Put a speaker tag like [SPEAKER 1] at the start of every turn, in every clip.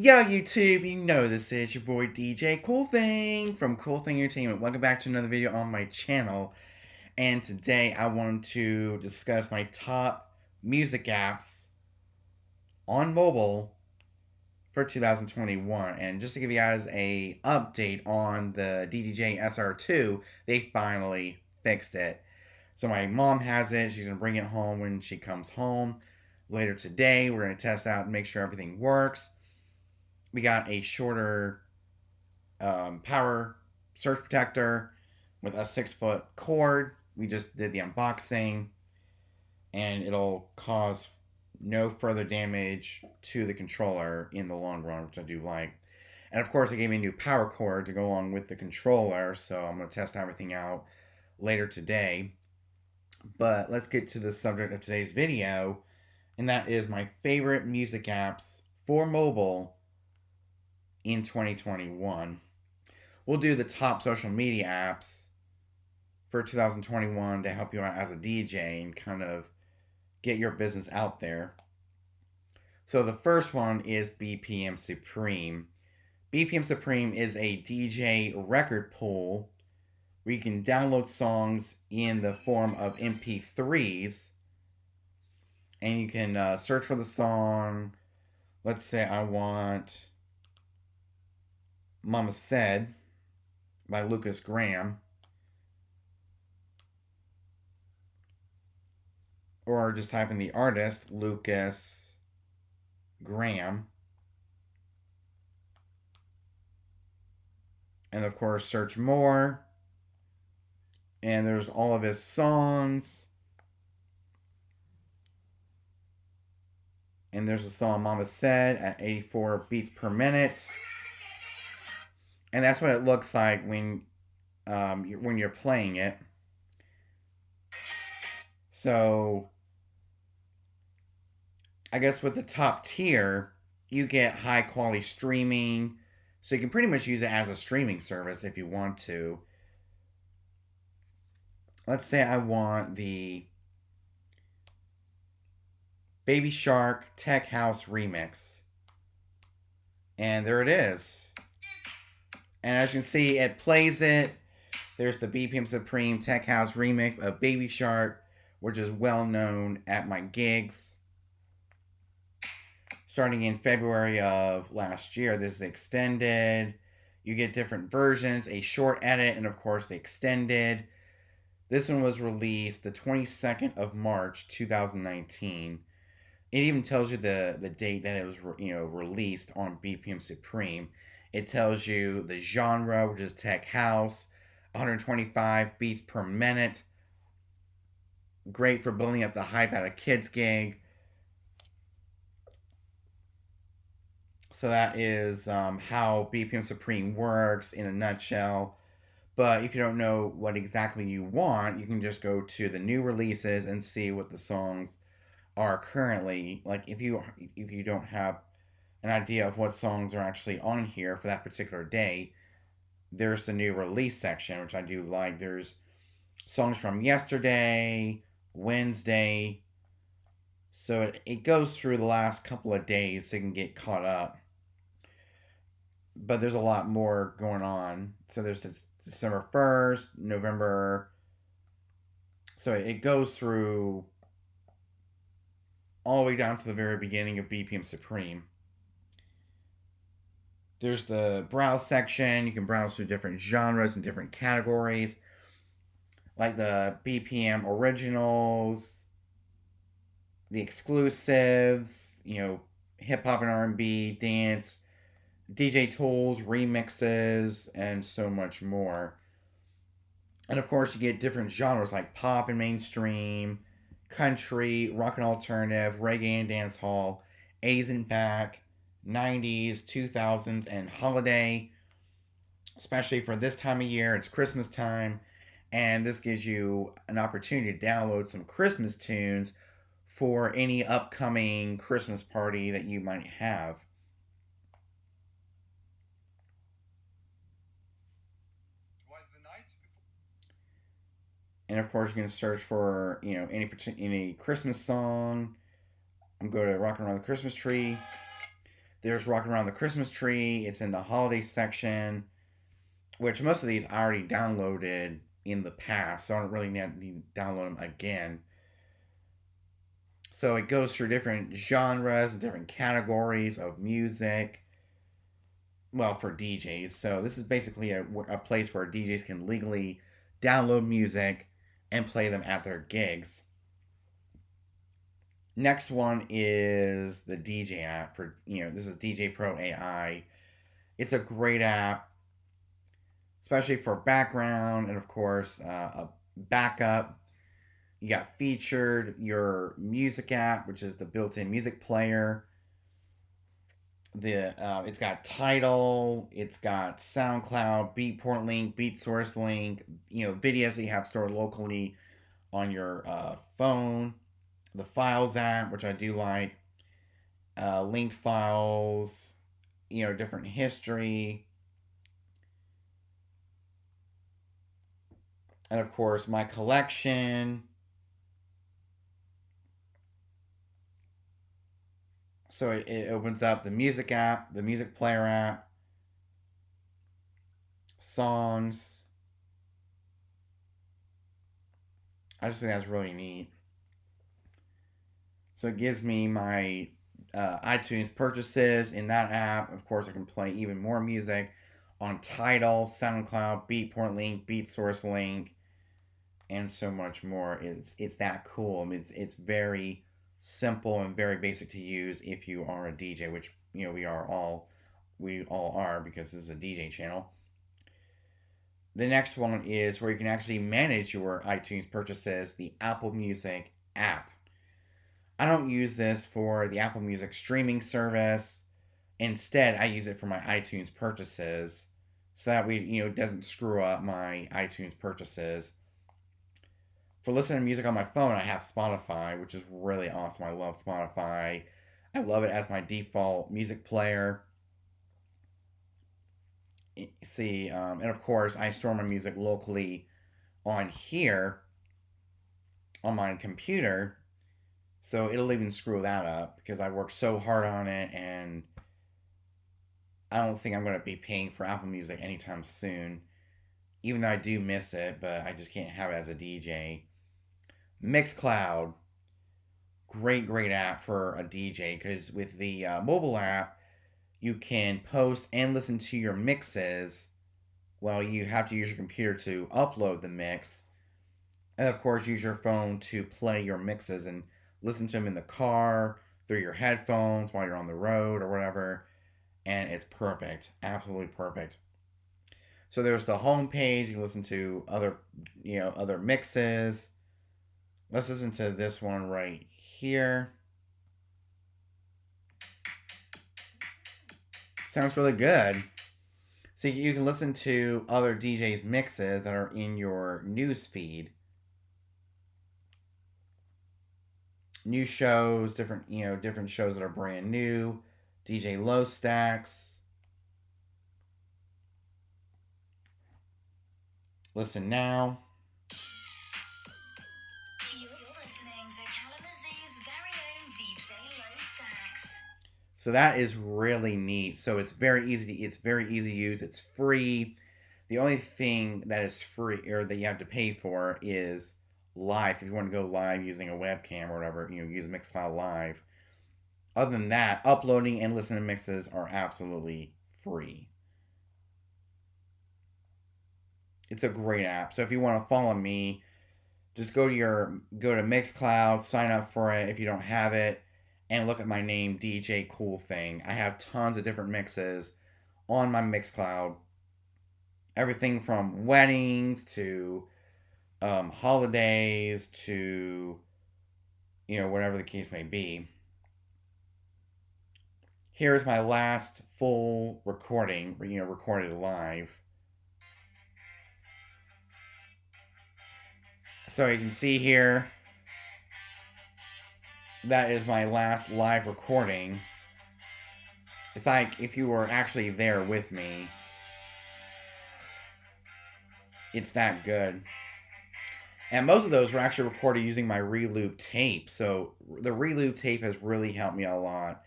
[SPEAKER 1] Yo, YouTube, you know this is your boy DJ Cool Thing from Cool Thing Entertainment. Welcome back to another video on my channel. And today I wanted to discuss my top music apps on mobile for 2021. And just to give you guys a update on the DDJ SR2, they finally fixed it. So my mom has it. She's going to bring it home when she comes home later today. We're going to test out and make sure everything works. We got a shorter power surge protector with a 6-foot cord. We just did the unboxing, and it'll cause no further damage to the controller in the long run, which I do like. And of course, they gave me a new power cord to go along with the controller, so I'm going to test everything out later today. But let's get to the subject of today's video, and that is my favorite music apps for mobile in 2021. We'll do the top social media apps for 2021 to help you out as a DJ and kind of get your business out there. So the first one is Bpm Supreme. Bpm Supreme is a DJ record pool where you can download songs in the form of MP3s, and you can search for the song. Let's say I want Mama Said by Lucas Graham. Or just type in the artist, Lucas Graham. And of course, search more. And there's all of his songs. And there's a song Mama Said at 84 beats per minute. And that's what it looks like when you're playing it. So I guess with the top tier, you get high quality streaming. So you can pretty much use it as a streaming service if you want to. Let's say I want the Baby Shark Tech House remix. And there it is. And as you can see, it plays it. There's the Bpm Supreme Tech House remix of Baby Shark, which is well known at my gigs. Starting in February of last year, this is extended. You get different versions, a short edit, and of course the extended. This one was released the 22nd of March, 2019. It even tells you the date that it was released on Bpm Supreme. It tells you the genre, which is tech house, 125 beats per minute. Great for building up the hype at a kid's gig. So that is how Bpm Supreme works in a nutshell. But if you don't know what exactly you want, you can just go to the new releases and see what the songs are currently. Like if you don't have an idea of what songs are actually on here for that particular day, there's the new release section, which I do like. There's songs from yesterday, Wednesday. So it goes through the last couple of days so you can get caught up. But there's a lot more going on. So there's December 1st, November. So it goes through all the way down to the very beginning of Bpm Supreme. There's the browse section. You can browse through different genres and different categories, like the BPM originals, the exclusives, hip hop and R&B, dance, DJ tools, remixes, and so much more. And of course, you get different genres like pop and mainstream, country, rock and alternative, reggae and dancehall, 80s and back, 90s, 2000s, and holiday. Especially for this time of year, it's Christmas time, and this gives you an opportunity to download some Christmas tunes for any upcoming Christmas party that you might have. And of course, you can search for any Christmas song. I'm going to Rock Around the Christmas Tree. There's Rocking Around the Christmas Tree. It's in the holiday section, which most of these I already downloaded in the past, so I don't really need to download them again. So it goes through different genres, different categories of music. Well, for DJs. So this is basically a place where DJs can legally download music and play them at their gigs. Next one is the DJ app for, this is DJ Pro AI. It's a great app, especially for background and, of course, a backup. You got featured your music app, which is the built-in music player. It's got Tidal, it's got SoundCloud, Beatport link, Beat Source link, videos that you have stored locally on your phone. The Files app, which I do like, linked files, different history, and of course my collection. So it opens up the music app, the music player app, songs. I just think that's really neat. So it gives me my iTunes purchases in that app. Of course, I can play even more music on Tidal, SoundCloud, Beatport link, Beat Source link, and so much more. It's that cool. I mean, it's very simple and very basic to use if you are a DJ, which we all are, because this is a DJ channel. The next one is where you can actually manage your iTunes purchases, the Apple Music app. I don't use this for the Apple Music streaming service. Instead, I use it for my iTunes purchases, so that way it doesn't screw up my iTunes purchases. For listening to music on my phone, I have Spotify, which is really awesome. I love Spotify. I love it as my default music player. See, and of course, I store my music locally on here on my computer, so it'll even screw that up because I worked so hard on it, and I don't think I'm going to be paying for Apple Music anytime soon, even though I do miss it, but I just can't have it as a DJ. Mixcloud, great app for a DJ, because with the mobile app, you can post and listen to your mixes while you have to use your computer to upload the mix. And of course, use your phone to play your mixes and listen to them in the car, through your headphones, while you're on the road or whatever. And it's perfect. Absolutely perfect. So there's the home page. You can listen to other mixes. Let's listen to this one right here. Sounds really good. So you can listen to other DJs' mixes that are in your news feed. New shows, different shows that are brand new. DJ Low Stacks. Listen now. So that is really neat. So it's very easy to use. It's free. The only thing that is free or that you have to pay for is live. If you want to go live using a webcam or whatever, use Mixcloud Live. Other than that, uploading and listening to mixes are absolutely free. It's a great app. So if you want to follow me, just go to Mixcloud, sign up for it if you don't have it, and look at my name, DJ Cool Thing. I have tons of different mixes on my Mixcloud. Everything from weddings to holidays to whatever the case may be. Here's my last full recording, recorded live. So you can see here, that is my last live recording. It's like if you were actually there with me. It's that good. And most of those were actually recorded using my reloop tape. So the reloop tape has really helped me a lot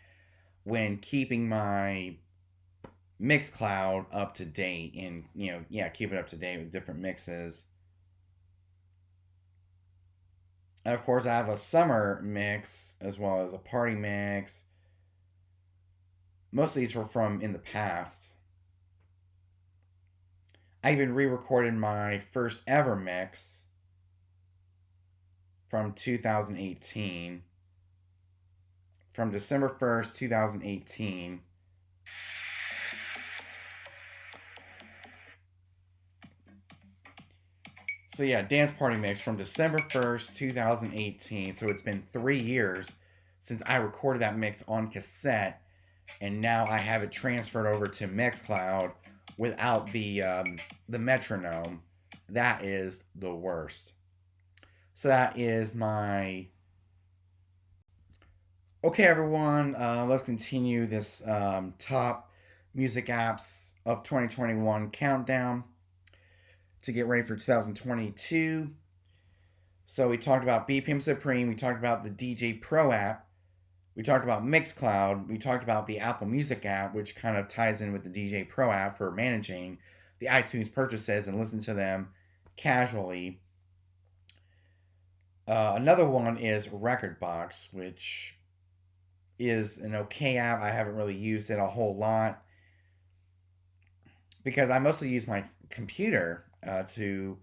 [SPEAKER 1] when keeping my Mixcloud up to date and, keep it up to date with different mixes. And of course, I have a summer mix as well as a party mix. Most of these were from in the past. I even re recorded my first ever mix from 2018, from December 1st, 2018. So yeah, dance party mix from December 1st, 2018. So it's been 3 years since I recorded that mix on cassette, and now I have it transferred over to Mixcloud without the metronome. That is the worst. So that is my. Okay, everyone, let's continue this top music apps of 2021 countdown to get ready for 2022. So we talked about Bpm Supreme, we talked about the DJ Pro app, we talked about Mixcloud, we talked about the Apple Music app, which kind of ties in with the DJ Pro app for managing the iTunes purchases and listen to them casually. Another one is Rekordbox, which is an okay app. I haven't really used it a whole lot because I mostly use my computer to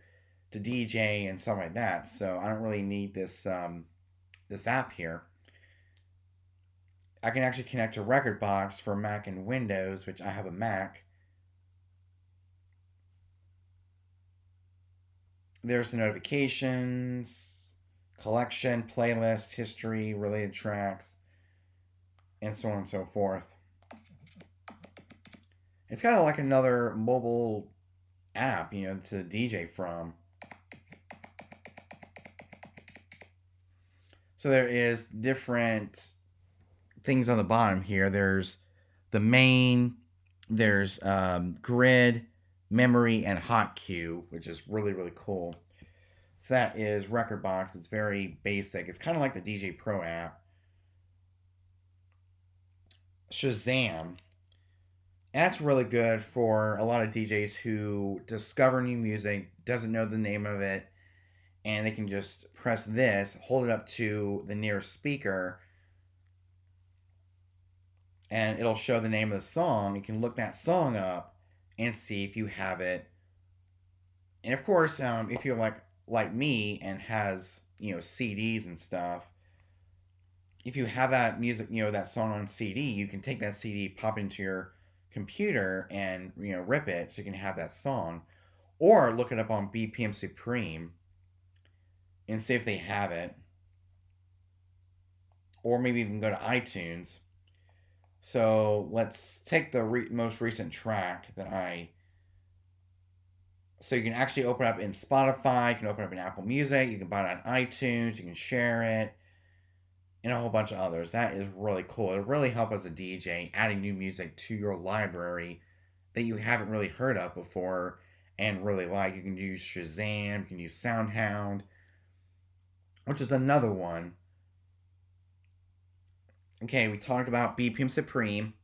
[SPEAKER 1] DJ and stuff like that. So I don't really need this app here. I can actually connect to Rekordbox for Mac and Windows, which I have a Mac. There's the notifications, collection, playlist, history, related tracks, and so on and so forth. It's kind of like another mobile app, to DJ from. So there is different things on the bottom here. There's the main, there's grid, memory, and hot queue, which is really, really cool. So that is Rekordbox. It's very basic. It's kind of like the DJ Pro app. Shazam. That's really good for a lot of DJs who discover new music, doesn't know the name of it, and they can just press this, hold it up to the nearest speaker, and it'll show the name of the song. You can look that song up and see if you have it. And of course, if you're like me and has CDs and stuff, if you have that music, that song on CD, you can take that CD, pop it into your computer, and rip it so you can have that song, or look it up on Bpm Supreme and see if they have it, or maybe even go to iTunes. So let's take the most recent track that I. So you can actually open up in Spotify, you can open up in Apple Music, you can buy it on iTunes, you can share it, and a whole bunch of others. That is really cool. It really helps as a DJ adding new music to your library that you haven't really heard of before and really like. You can use Shazam, you can use Hound, which is another one. Okay, we talked about Bpm Supreme.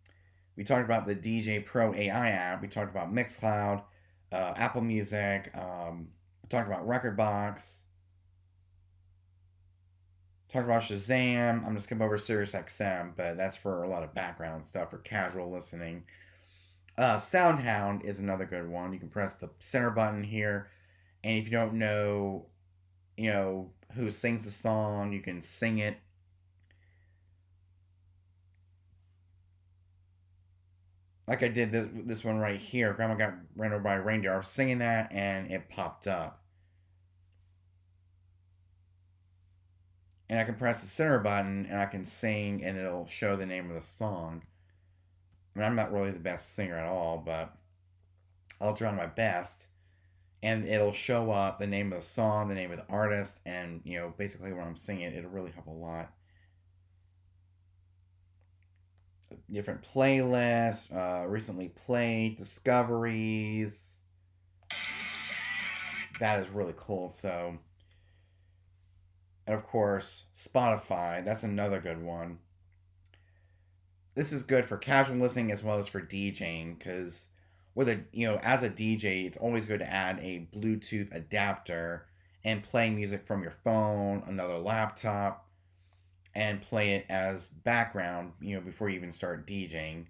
[SPEAKER 1] We talked about the DJ Pro AI app. We talked about Mixcloud, Apple Music. We talked about Rekordbox. Talked about Shazam. I'm just skipping over SiriusXM, but that's for a lot of background stuff for casual listening. Hound is another good one. You can press the center button here, and if you don't know, who sings the song, you can sing it. Like I did this one right here. Grandma got ran over by a reindeer. I was singing that, and it popped up. And I can press the center button, and I can sing, and it'll show the name of the song. I mean, I'm not really the best singer at all, but I'll try my best. And it'll show up the name of the song, the name of the artist, and, basically when I'm singing, it'll really help a lot. Different playlists, recently played, discoveries. That is really cool. So, and of course, Spotify. That's another good one. this is good for casual listening as well as for DJing, because with a as a DJ, it's always good to add a Bluetooth adapter and play music from your phone, another laptop, and play it as background, before you even start DJing.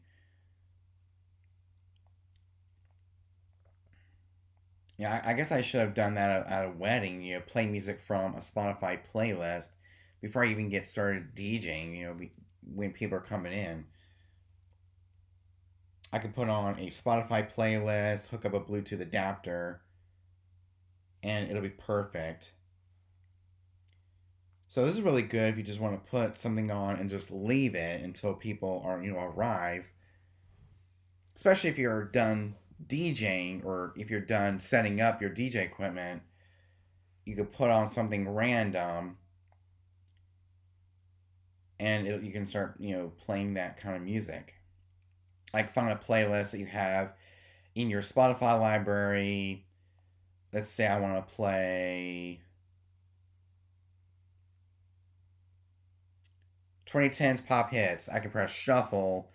[SPEAKER 1] Yeah, I guess I should have done that at a wedding. Play music from a Spotify playlist before I even get started DJing. When people are coming in, I could put on a Spotify playlist, hook up a Bluetooth adapter, and it'll be perfect. So this is really good if you just want to put something on and just leave it until people are arrive. Especially if you're done DJing or if you're done setting up your DJ equipment, you could put on something random and you can start playing that kind of music. Like find a playlist that you have in your Spotify library. Let's say I want to play 2010s pop hits. I can press shuffle,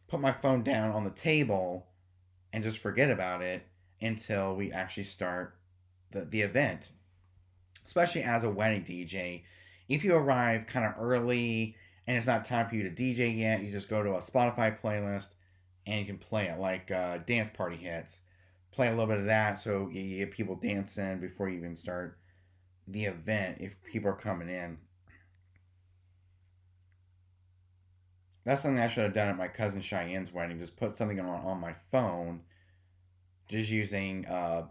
[SPEAKER 1] put my phone down on the table, and just forget about it until we actually start the event. Especially as a wedding DJ, if you arrive kind of early and it's not time for you to DJ yet, you just go to a Spotify playlist and you can play it like dance party hits. Play a little bit of that so you get people dancing before you even start the event if people are coming in. That's something I should have done at my cousin Cheyenne's wedding. Just put something on my phone, just using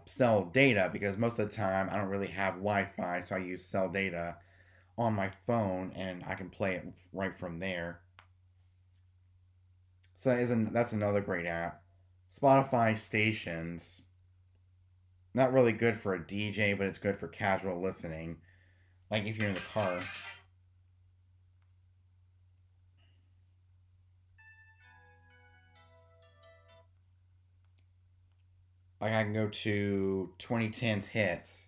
[SPEAKER 1] cell data, because most of the time I don't really have Wi-Fi, so I use cell data on my phone and I can play it right from there. So that's another great app. Spotify stations, not really good for a DJ, but it's good for casual listening. Like if you're in the car. Like I can go to 2010's hits.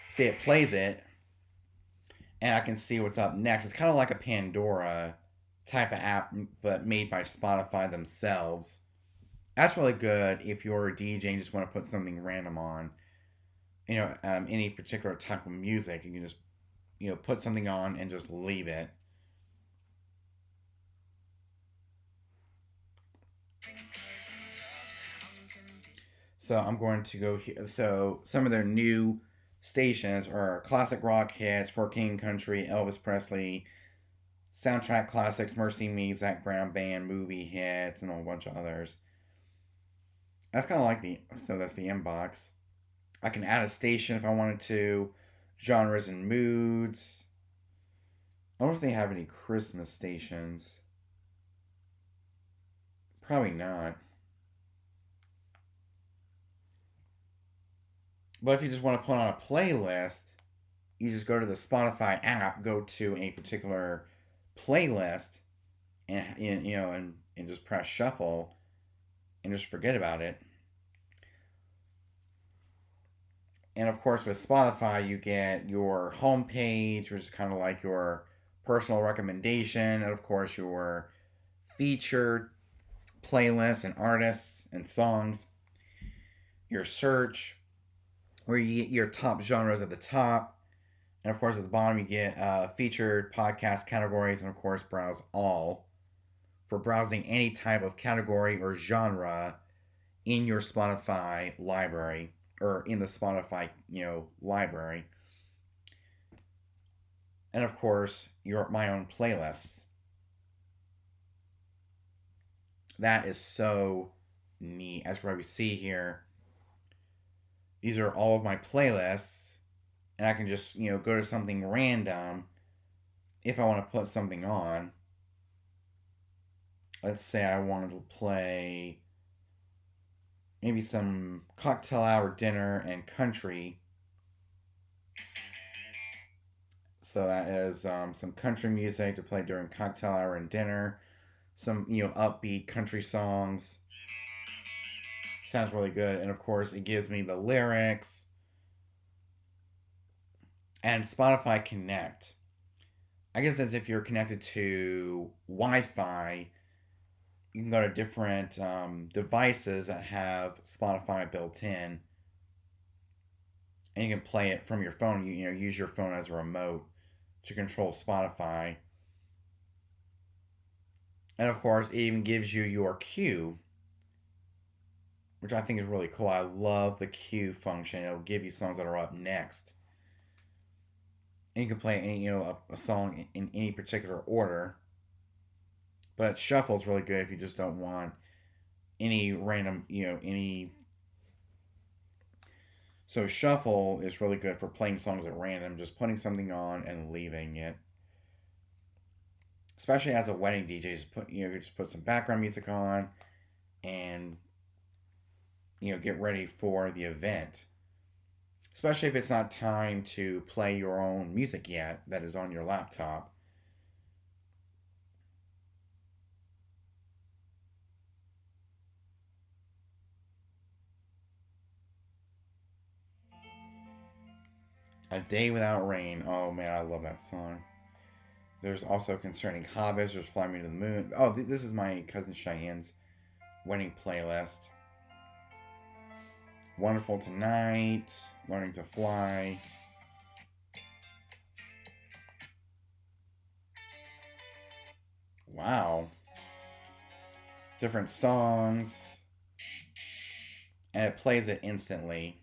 [SPEAKER 1] See, it plays it, and I can see what's up next. It's kind of like a Pandora type of app, but made by Spotify themselves. That's really good if you're a DJ and just want to put something random on. Any particular type of music. You can just, put something on and just leave it. So I'm going to go here. So some of their new stations are classic rock hits, For King Country, Elvis Presley, soundtrack classics, Mercy Me, Zach Brown Band, movie hits, and a whole bunch of others. That's kind of like that's the inbox. I can add a station if I wanted to, genres and moods. I wonder if they have any Christmas stations. Probably not. But if you just want to put on a playlist, you just go to the Spotify app, go to a particular playlist, and just press shuffle, and just forget about it. And of course, with Spotify, you get your homepage, which is kind of like your personal recommendation, and of course, your featured playlists and artists and songs, your search, where you get your top genres at the top. And of course, at the bottom, you get featured podcast categories, and of course, browse all for browsing any type of category or genre in your Spotify library or in the Spotify, library. And of course, my own playlists. That is so neat. As we see here, these are all of my playlists, and I can just, go to something random if I want to put something on. Let's say I wanted to play maybe some cocktail hour, dinner, and country. So that is some country music to play during cocktail hour and dinner. Some, upbeat country songs. Sounds really good. And of course, it gives me the lyrics. And Spotify Connect. I guess that's if you're connected to Wi-Fi, you can go to different devices that have Spotify built in, and you can play it from your phone. You know, use your phone as a remote to control Spotify. And of course, it even gives you your queue, which I think is really cool. I love the queue function. It'll give you songs that are up next. And you can play any, a song in any particular order. But shuffle is really good if you just don't want any random, any. So shuffle is really good for playing songs at random, just putting something on and leaving it. Especially as a wedding DJ, just put some background music on, and get ready for the event. Especially if it's not time to play your own music yet that is on your laptop. A Day Without Rain. Oh man, I love that song. There's also Concerning Hobbits. There's Fly Me to the Moon. Oh, this is my cousin Cheyenne's wedding playlist. Wonderful Tonight. Learning to Fly. Wow. Different songs. And it plays it instantly.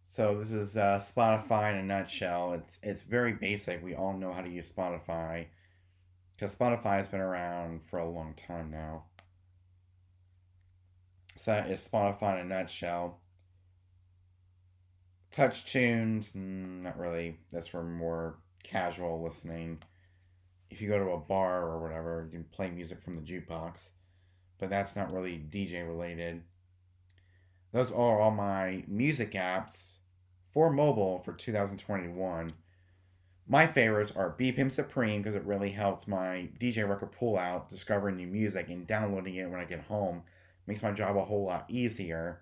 [SPEAKER 1] So this is Spotify in a nutshell. It's very basic. We all know how to use Spotify because Spotify has been around for a long time now. So that is Spotify in a nutshell. Touch tunes, not really. That's for more casual listening. If you go to a bar or whatever, you can play music from the jukebox, but that's not really DJ related. Those are all my music apps for mobile for 2021. My favorites are Bpm Supreme because it really helps my DJ record pull out, discovering new music, and downloading it when I get home. Makes my job a whole lot easier.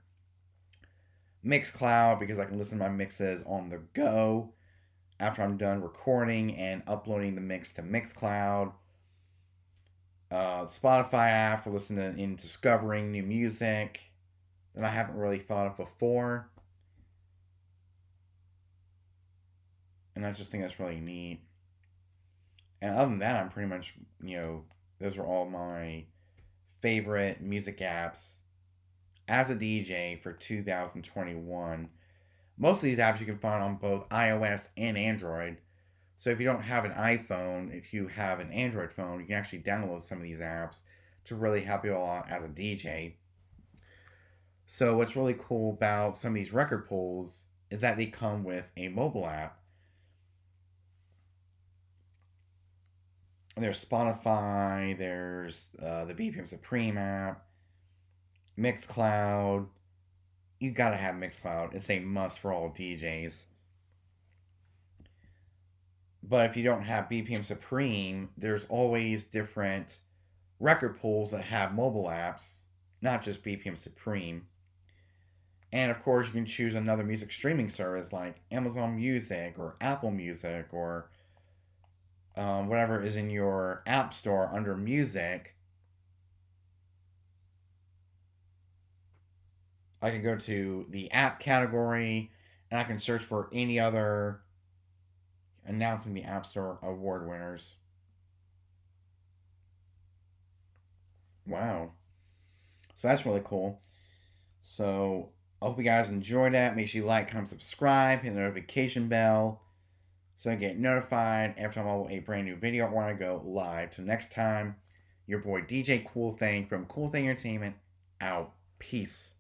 [SPEAKER 1] Mixcloud because I can listen to my mixes on the go after I'm done recording and uploading the mix to Mixcloud. Spotify app for listening and discovering new music that I haven't really thought of before. And I just think that's really neat. And other than that, I'm pretty much, those are all my favorite music apps as a DJ for 2021. Most of these apps you can find on both iOS and Android. So if you don't have an iPhone, if you have an Android phone, you can actually download some of these apps to really help you a lot as a DJ. So what's really cool about some of these record pulls is that they come with a mobile app. There's Spotify, there's the Bpm Supreme app, Mixcloud. You gotta have Mixcloud. It's a must for all DJs. But if you don't have Bpm Supreme, there's always different record pools that have mobile apps, not just Bpm Supreme. And of course, you can choose another music streaming service like Amazon Music or Apple Music or whatever is in your app store under music. I can go to the app category and I can search for any other announcing the App Store award winners. Wow. So that's really cool. So I hope you guys enjoyed that. Make sure you like, comment, subscribe, hit the notification bell so you get notified every time I upload a brand new video or when I go live. Till next time, your boy DJ Cool Thing from Cool Thing Entertainment out. Peace.